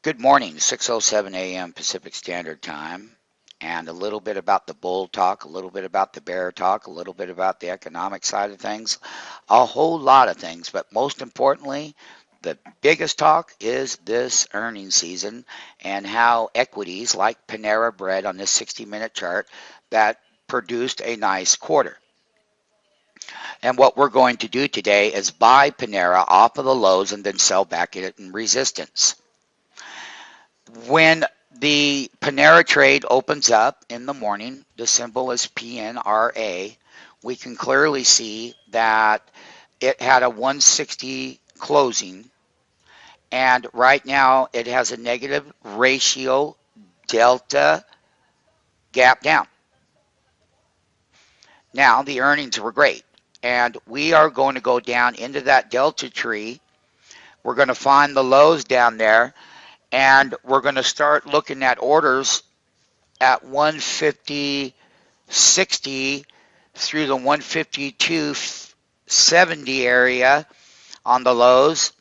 Good morning, 6:07 a.m. Pacific Standard Time, and a little bit about the bull talk, a little bit about the bear talk, a little bit about the economic side of things, a whole lot of things, but most importantly, the biggest talk is this earnings season and how equities like Panera Bread on this 60-minute chart that produced a nice quarter. And what we're going to do today is buy Panera off of the lows and then sell back at it in resistance. When the Panera trade opens up in the morning, the symbol is PNRA. We can clearly see that it had a 160 closing, and right now it has a negative ratio delta gap down. Now, the earnings were great, and we are going to go down into that delta tree. We're going to find the lows down there, and we're going to start looking at orders at 150.60 through the 152.70 area on the lows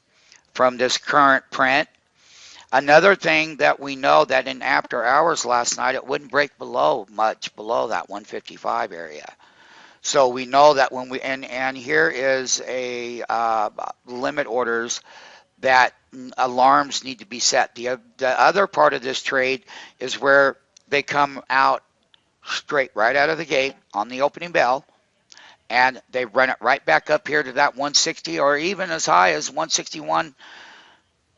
from this current print. Another thing that we know that in after hours last night, it wouldn't break much below that 155 area. So we know that when we, and here is a limit orders that alarms need to be set. The other part of this trade is where they come out straight right out of the gate on the opening bell, and they run it right back up here to that 160 or even as high as 161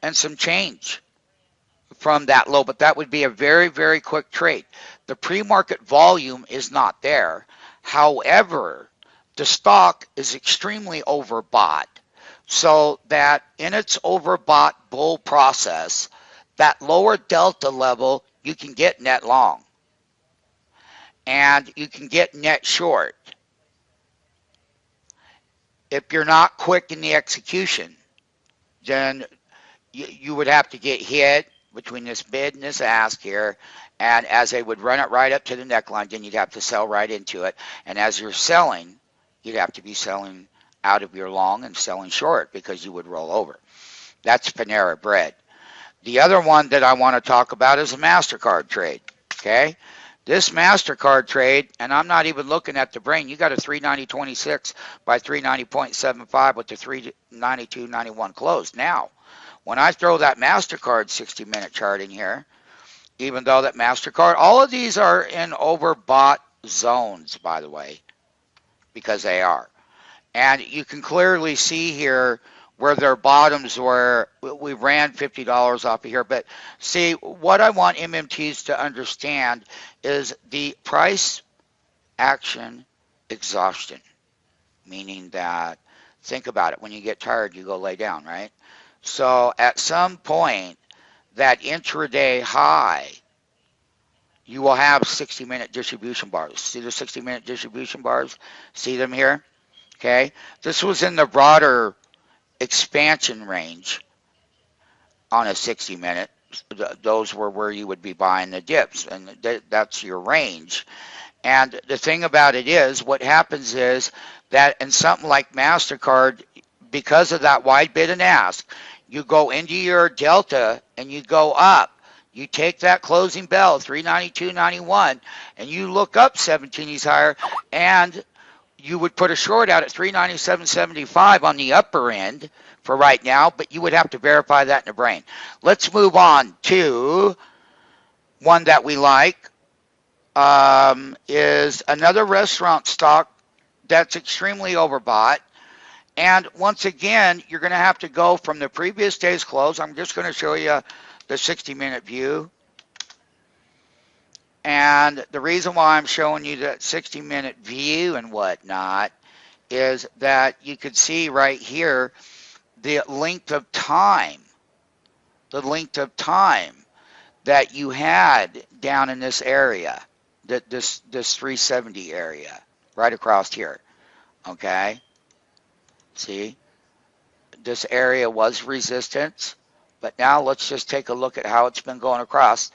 and some change from that low, but that would be a very, very quick trade. The pre-market volume is not there. However, the stock is extremely overbought, so that in its overbought bull process, that lower delta level, you can get net long and you can get net short if you're not quick in the execution. Then you would have to get hit between this bid and this ask here, and as they would run it right up to the neckline, then you'd have to sell right into it, and as you're selling, you'd have to be selling out of your long and selling short because you would roll over. That's Panera Bread. The other one that I want to talk about is a MasterCard trade, okay? This MasterCard trade, and I'm not even looking at the brain, you got a 390.26 by 390.75 with the 392.91 close. Now, when I throw that MasterCard 60-minute chart in here, even though that MasterCard, all of these are in overbought zones, by the way, because they are. And you can clearly see here where their bottoms were. We ran $50 off of here. But see, what I want MMTs to understand is the price action exhaustion, meaning that, think about it, when you get tired, you go lay down, right? So at some point, that intraday high, you will have 60-minute distribution bars. See the 60-minute distribution bars? See them here? Okay. This was in the broader expansion range on a 60-minute. Those were where you would be buying the dips, and that's your range. And the thing about it is, what happens is that in something like MasterCard, because of that wide bid and ask, you go into your delta and you go up. You take that closing bell, 392.91, and you look up 17s higher, and you would put a short out at 397.75 on the upper end for right now, but you would have to verify that in the brain. Let's move on to one that we like, is another restaurant stock that's extremely overbought. And once again, you're going to have to go from the previous day's close. I'm just going to show you the 60-minute view. And the reason why I'm showing you that 60-minute view and whatnot is that you could see right here the length of time that you had down in this area, this 370 area, right across here, okay? See, this area was resistance, but now let's just take a look at how it's been going across,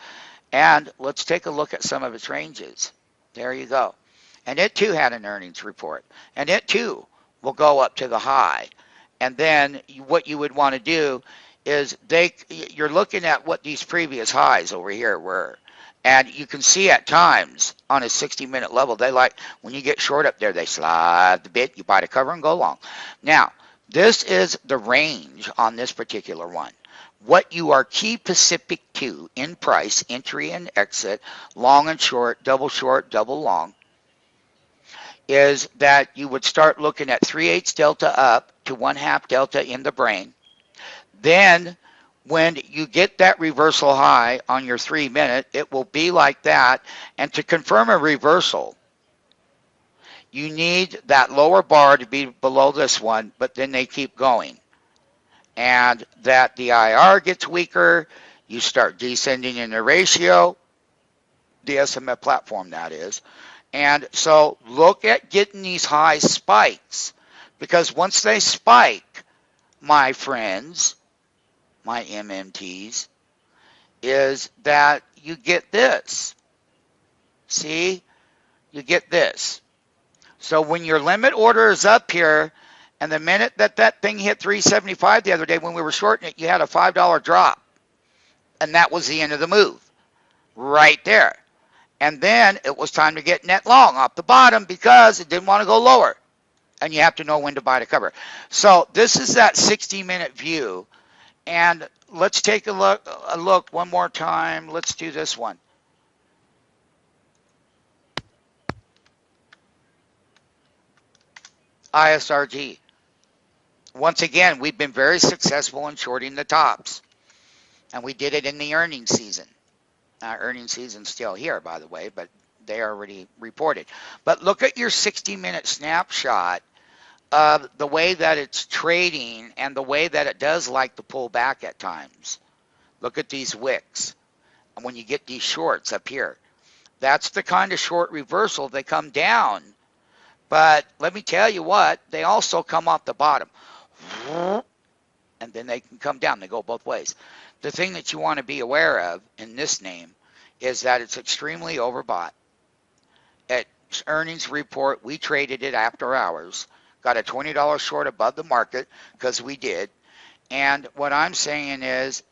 and let's take a look at some of its ranges. There you go. And it too had an earnings report, and it too will go up to the high. And then what you would want to do is you're looking at what these previous highs over here were. And you can see at times on a 60-minute level, when you get short up there, they slide the bit, you buy the cover and go long. Now, this is the range on this particular one. What you are key Pacific to in price, entry and exit, long and short, double long, is that you would start looking at 3/8 delta up to 1/2 delta in the brain. Then when you get that reversal high on your 3-minute, it will be like that. And to confirm a reversal, you need that lower bar to be below this one, but then they keep going. And that the IR gets weaker, you start descending in the ratio, the SMF platform that is. And so look at getting these high spikes, because once they spike, my friends, my MMTs, is that you get this. See? You get this. So when your limit order is up here, and the minute that thing hit 375 the other day when we were shorting it, you had a $5 drop. And that was the end of the move. Right there. And then it was time to get net long off the bottom because it didn't want to go lower. And you have to know when to buy the cover. So this is that 60-minute view. And let's take a look one more time. Let's do this one. ISRG. Once again, we've been very successful in shorting the tops. And we did it in the earnings season. Earnings season's still here, by the way, but they already reported. But look at your 60-minute snapshot of the way that it's trading and the way that it does like to pull back at times. Look at these wicks. And when you get these shorts up here, that's the kind of short reversal. They come down. But let me tell you what, they also come off the bottom. And then they can come down. They go both ways. The thing that you want to be aware of in this name is that it's extremely overbought. At earnings report, we traded it after hours. Got a $20 short above the market because we did. And what I'm saying is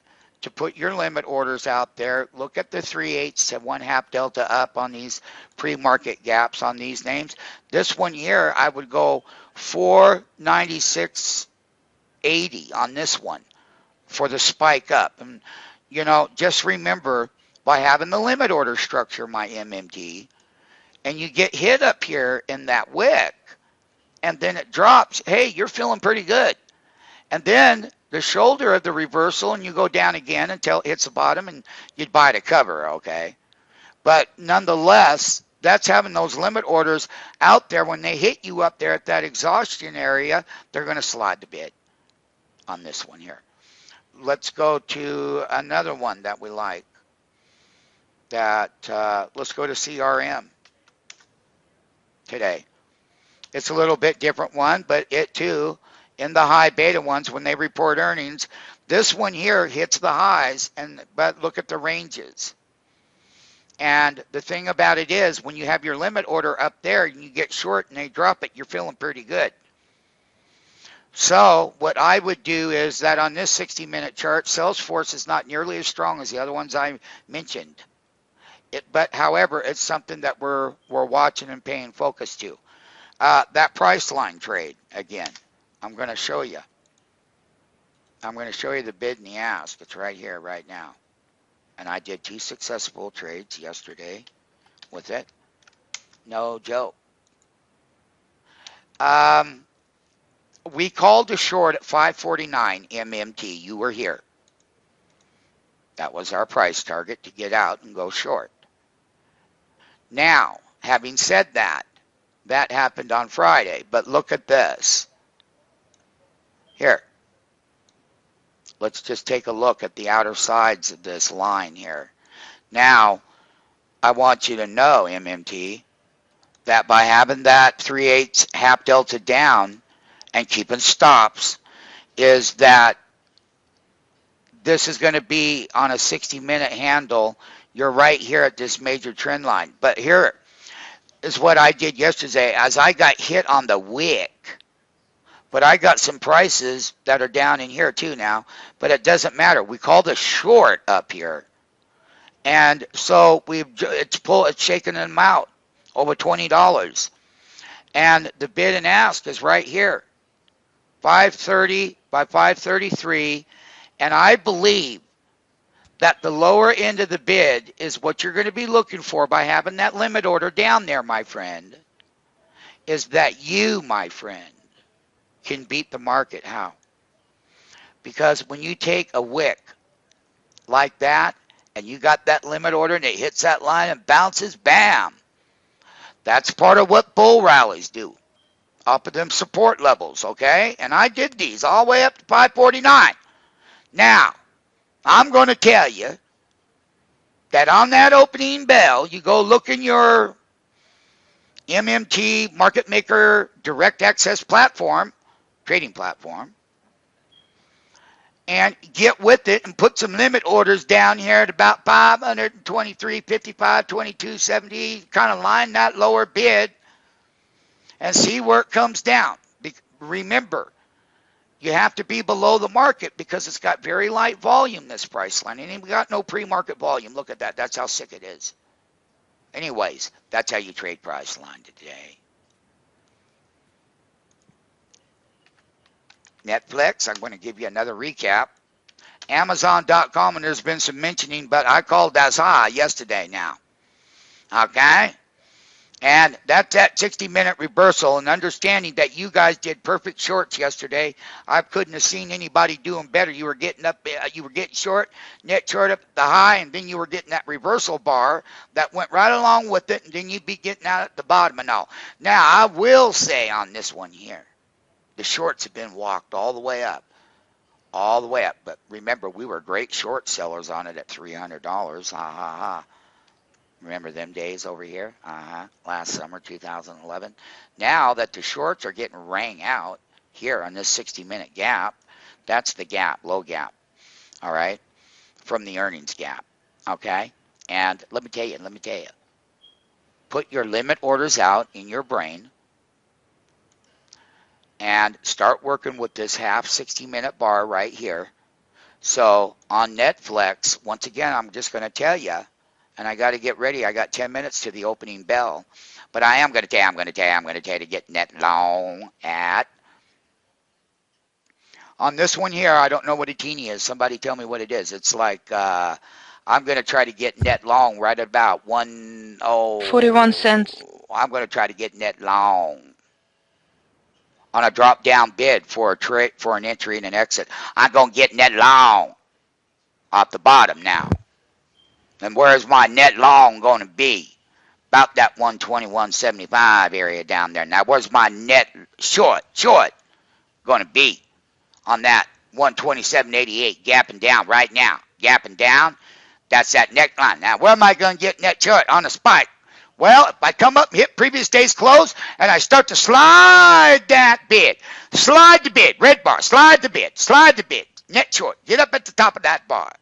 to put your limit orders out there, look at the 3/8 to 1/2 delta up on these pre-market gaps on these names. This one here, I would go 496.80 on this one for the spike up. And, you know, just remember, by having the limit order structure, my MMT, and you get hit up here in that wick, and then it drops, hey, you're feeling pretty good. And then the shoulder of the reversal, and you go down again until it hits the bottom, and you'd buy the cover, okay? But nonetheless, that's having those limit orders out there. When they hit you up there at that exhaustion area, they're going to slide the bid on this one here. Let's go to another one that we like. Let's go to CRM today. It's a little bit different one, but it too, in the high beta ones, when they report earnings, this one here hits the highs, but look at the ranges. And the thing about it is, when you have your limit order up there and you get short and they drop it, you're feeling pretty good. So what I would do is that on this 60-minute chart, Salesforce is not nearly as strong as the other ones I mentioned. But however, it's something that we're watching and paying focus to. That price line trade, again, I'm going to show you. I'm going to show you the bid and the ask. It's right here, right now. And I did 2 successful trades yesterday with it. No joke. We called a short at 549 MMT. You were here. That was our price target to get out and go short. Now, having said that, that happened on Friday. But look at this. Here. Let's just take a look at the outer sides of this line here. Now, I want you to know, MMT, that by having that 3/8 half delta down and keeping stops, is that this is going to be on a 60-minute handle. You're right here at this major trend line. But here is what I did yesterday. As I got hit on the wick But I got some prices that are down in here too now, but it doesn't matter. We called a short up here. And so it's shaking them out over $20. And the bid and ask is right here, 530 by 533. And I believe that the lower end of the bid is what you're going to be looking for by having that limit order down there, my friend, is that you, my friend, can beat the market. How? Because when you take a wick like that and you got that limit order and it hits that line and bounces, bam. That's part of what bull rallies do. Up at them support levels, okay? And I did these all the way up to 549. Now, I'm going to tell you that on that opening bell, you go look in your MMT market maker direct access platform, trading platform, and get with it and put some limit orders down here at about 523.55, 22.70, kind of line that lower bid and see where it comes down. Remember, you have to be below the market because it's got very light volume, this price line. And we got no pre-market volume. Look at that. That's how sick it is. Anyways, that's how you trade price line today. Netflix, I'm going to give you another recap. Amazon.com, and there's been some mentioning, but I called as high yesterday now. Okay? And that's that 60-minute reversal, and understanding that you guys did perfect shorts yesterday. I couldn't have seen anybody doing better. You were getting up, you were getting short, net short up at the high, and then you were getting that reversal bar that went right along with it, and then you'd be getting out at the bottom and all. Now, I will say on this one here, the shorts have been walked all the way up. All the way up. But remember, we were great short sellers on it at $300. Ha, ha, ha. Remember them days over here? Last summer, 2011. Now that the shorts are getting rang out here on this 60-minute gap, that's the gap, low gap, all right, from the earnings gap, okay? And let me tell you, put your limit orders out in your brain and start working with this half 60-minute bar right here. So on Netflix, once again, I'm just going to tell you, and I got to get ready. I got 10 minutes to the opening bell. But I am going to tell you to get net long at. On this one here, I don't know what a teeny is. Somebody tell me what it is. It's like, I'm going to try to get net long right about 41 cents. I'm going to try to get net long on a drop down bid for an entry and an exit. I'm going to get net long off the bottom now. And where's my net long going to be? About that 121.75 area down there. Now, where's my net short going to be on that 127.88 gapping down right now? Gapping down, that's that neckline. Now, where am I going to get net short on a spike? Well, if I come up and hit previous day's close and I start to slide that bid, slide the bid, red bar, slide the bid, net short, get up at the top of that bar.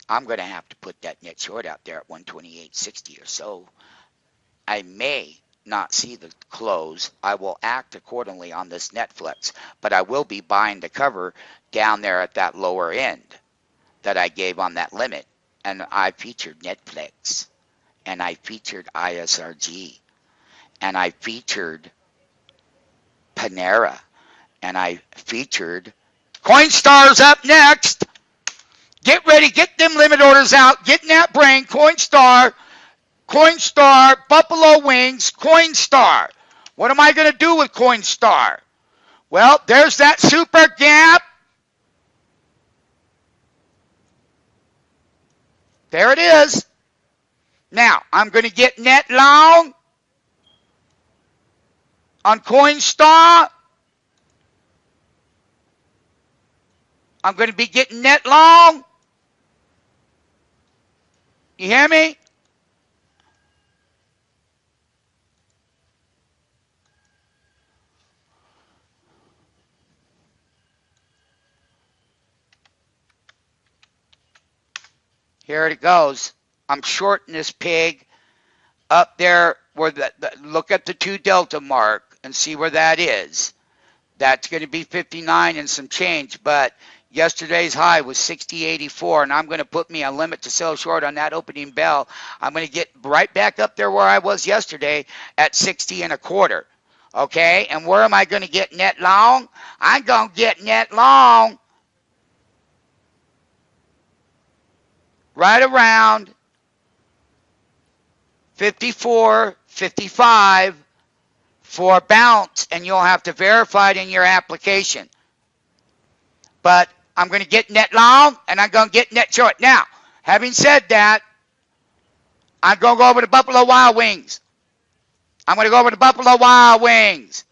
I'm going to have to put that net short out there at 128.60 or so. I may not see the close. I will act accordingly on this Netflix, but I will be buying the cover down there at that lower end that I gave on that limit. And I featured Netflix, and I featured ISRG, and I featured PNRA, and I featured Coinstar's up next. Get ready, get them limit orders out, get in that brain, Coinstar, Buffalo Wings, Coinstar. What am I going to do with Coinstar? Well, there's that super gap. There it is. Now, I'm going to get net long on Coinstar. I'm going to be getting net long. You hear me? Here it goes. I'm shorting this pig up there where look at the 2 delta mark. and see where that is. That's going to be 59 and some change, but yesterday's high was 60.84, and I'm going to put me a limit to sell short on that opening bell. I'm going to get right back up there where I was yesterday at 60 and a quarter. Okay, and where am I going to get net long? I'm going to get net long right around 54, 55 for a bounce, and you'll have to verify it in your application. But I'm going to get net long, and I'm going to get net short. Now, having said that, I'm going to go over to Buffalo Wild Wings. I'm going to go over to Buffalo Wild Wings.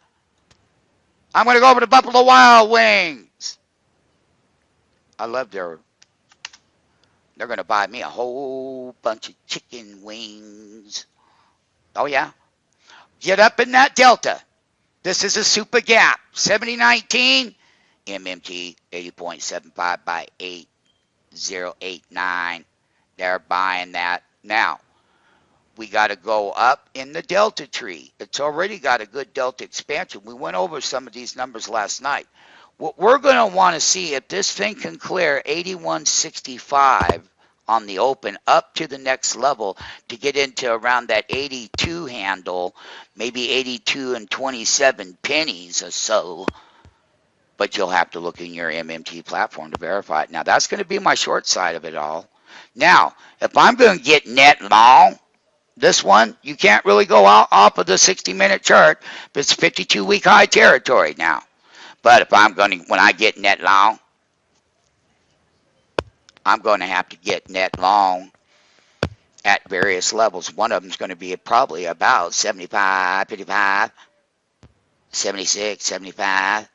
I'm going to go over to Buffalo Wild Wings. I love they're going to buy me a whole bunch of chicken wings. Oh, yeah. Get up in that delta. This is a super gap. 7019, MMT 80.75 by 8089. They're buying that. Now, we got to go up in the delta tree. It's already got a good delta expansion. We went over some of these numbers last night. What we're going to want to see if this thing can clear 8165 on the open up to the next level to get into around that 82 handle, maybe 82 and 27 pennies or so. But you'll have to look in your MMT platform to verify it. Now, that's going to be my short side of it all. Now, if I'm going to get net long, this one, you can't really go out off of the 60-minute chart. It's 52-week high territory now. But if I'm going to, when I get net long, I'm going to have to get net long at various levels. One of them is going to be probably about 75, 55, 76, 75.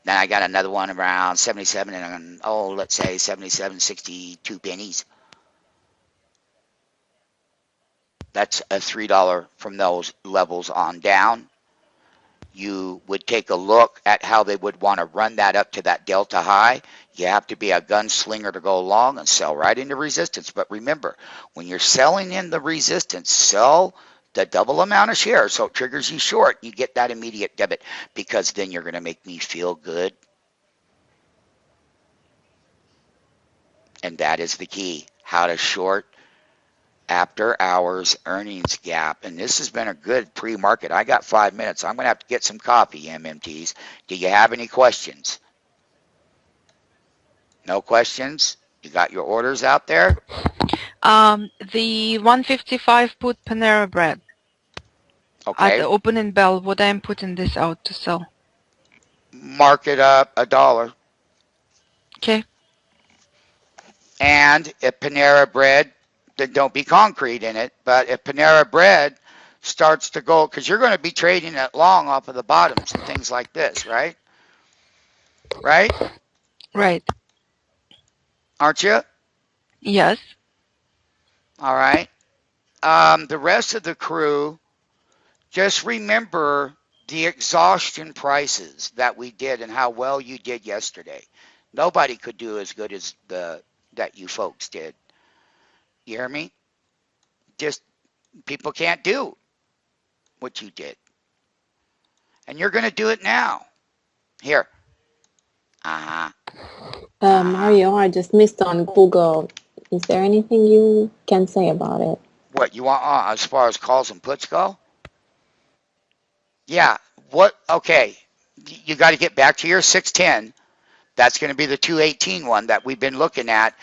Then I got another one around 77 and, let's say 77, 62 pennies. That's a $3 from those levels on down. You would take a look at how they would want to run that up to that delta high. You have to be a gunslinger to go along and sell right into resistance. But remember, when you're selling in the resistance, sell the double amount of shares so it triggers you short. You get that immediate debit because then you're going to make me feel good. And that is the key, how to short after hours earnings gap. And this has been a good pre-market. I got 5 minutes. I'm going to have to get some coffee, MMTs. Do you have any questions? No questions? You got your orders out there? The 155 put Panera Bread. Okay. At the opening bell, what I'm putting this out to sell? Mark it up $1. Okay. And if Panera Bread, then don't be concrete in it, but if Panera Bread starts to go, because you're going to be trading it long off of the bottoms and things like this, right? Right? Right. Aren't you? Yes. All right. The rest of the crew, just remember the exhaustion prices that we did and how well you did yesterday. Nobody could do as good as that you folks did. You hear me? Just people can't do what you did. And you're going to do it now. Here. Mario, I just missed on Google. Is there anything you can say about it? What you want as far as calls and puts go? Yeah. What? Okay. You got to get back to your 610. That's going to be the 218 one that we've been looking at.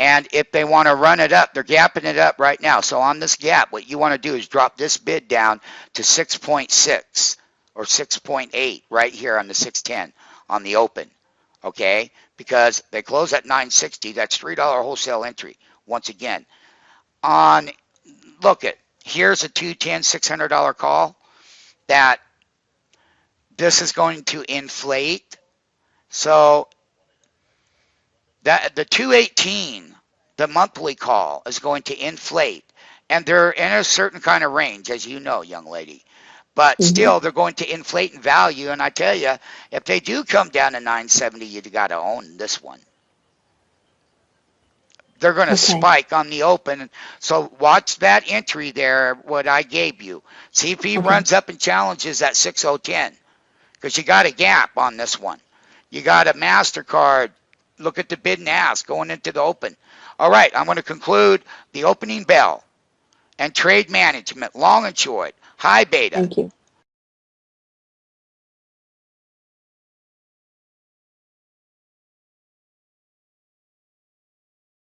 And if they want to run it up, they're gapping it up right now. So on this gap, what you want to do is drop this bid down to 6.6 or 6.8 right here on the 610 on the open. Okay? Because they close at 960. That's $3 wholesale entry. Once again, look at, here's a 210 $600 call that this is going to inflate. So that the 218, the monthly call, is going to inflate, and they're in a certain kind of range, as you know, young lady. But still, they're going to inflate in value. And I tell you, if they do come down to 970, you got to own this one. They're going to Okay. spike on the open. So watch that entry there, what I gave you. See if he Okay. runs up and challenges that 6010, because you got a gap on this one. You got a MasterCard. Look at the bid and ask going into the open. All right, I'm going to conclude the opening bell and trade management, long and short, high beta. Thank you.